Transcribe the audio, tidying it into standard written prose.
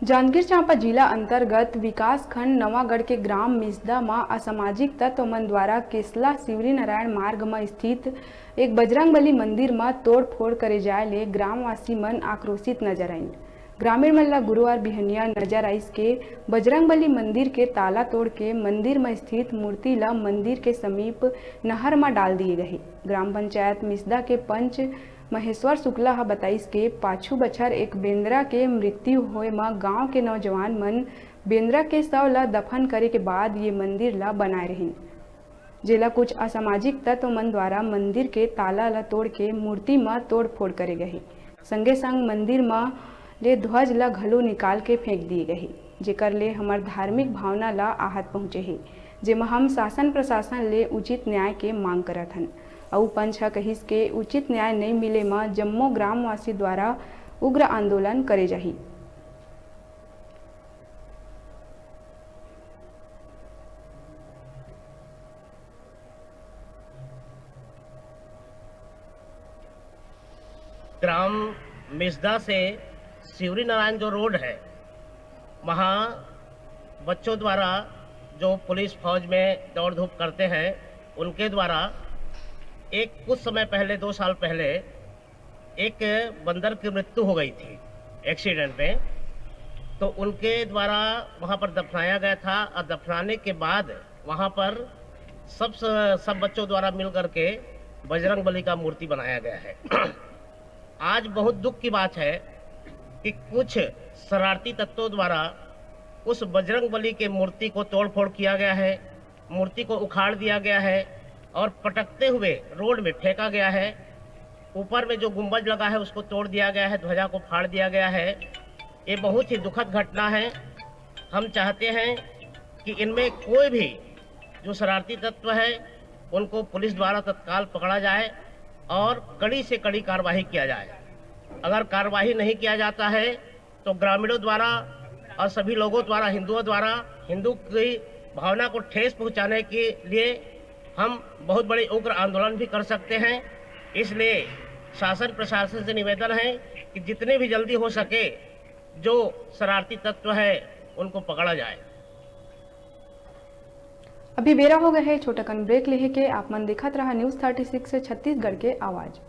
जांजगीर चांपा जिला अंतर्गत विकास खंड नवागढ़ के ग्राम मिसदा में असामाजिक तत्व मन द्वारा केसला शिवरी नारायण मार्ग में स्थित एक बजरंगबली मंदिर में तोड़फोड़ करे जाए ले ग्रामवासी मन आक्रोशित नजर आइन। ग्रामीण मन ला गुरुवार बिहनिया नजर आइस के बजरंगबली मंदिर के ताला तोड़ के मंदिर में स्थित मूर्ति ला मंदिर के समीप नहर में डाल दिए गए। ग्राम पंचायत मिसदा के पंच महेश्वर शुक्ला हा बताइस के पाछू बछर एक बेंद्रा के मृत्यु होए में गांव के नौजवान मन बेंद्रा के शव ला दफन करे के बाद ये मंदिर ला बनाए रहिन। जेला कुछ असामाजिक तत्व मन द्वारा मंदिर के ताला ला तोड़ के मूर्ति में तोड़फोड़ करे गए। संगे संग मंदिर में ले ध्वज ला घलो निकाल के फेंक दिए गए, जेकर ले हमार धार्मिक भावना ला आहत पहुँचे है, जेमा हम शासन प्रशासन ले उचित न्याय के मांग करत हन। और पंच कहिस के उचित न्याय नहीं मिले में जम्मो ग्रामवासी द्वारा उग्र आंदोलन करे जाही। ग्राम मिसदा से शिवरी नारायण जो रोड है, वहाँ बच्चों द्वारा जो पुलिस फौज में दौड़ धूप करते हैं, उनके द्वारा एक कुछ समय पहले 2 साल पहले एक बंदर की मृत्यु हो गई थी एक्सीडेंट में। तो उनके द्वारा वहाँ पर दफनाया गया था और दफनाने के बाद वहाँ पर सब बच्चों द्वारा मिल करके बजरंगबली का मूर्ति बनाया गया है। आज बहुत दुख की बात है कि कुछ शरारती तत्वों द्वारा उस बजरंगबली के मूर्ति को तोड़फोड़ किया गया है, मूर्ति को उखाड़ दिया गया है और पटकते हुए रोड में फेंका गया है। ऊपर में जो गुंबज लगा है उसको तोड़ दिया गया है, ध्वजा को फाड़ दिया गया है। ये बहुत ही दुखद घटना है। हम चाहते हैं कि इनमें कोई भी जो शरारती तत्व है उनको पुलिस द्वारा तत्काल पकड़ा जाए और कड़ी से कड़ी कार्रवाई किया जाए। अगर कार्रवाई नहीं किया जाता है तो ग्रामीणों द्वारा और सभी लोगों द्वारा, हिंदुओं द्वारा हिंदू की भावना को ठेस पहुंचाने के लिए हम बहुत बड़े उग्र आंदोलन भी कर सकते हैं। इसलिए शासन प्रशासन से निवेदन है कि जितने भी जल्दी हो सके जो शरारती तत्व है उनको पकड़ा जाए। अभी बेरा हो गया है छोटा कन ब्रेक लेहे के। आप मन देखत रहा न्यूज़ 36 से छत्तीसगढ़ के आवाज।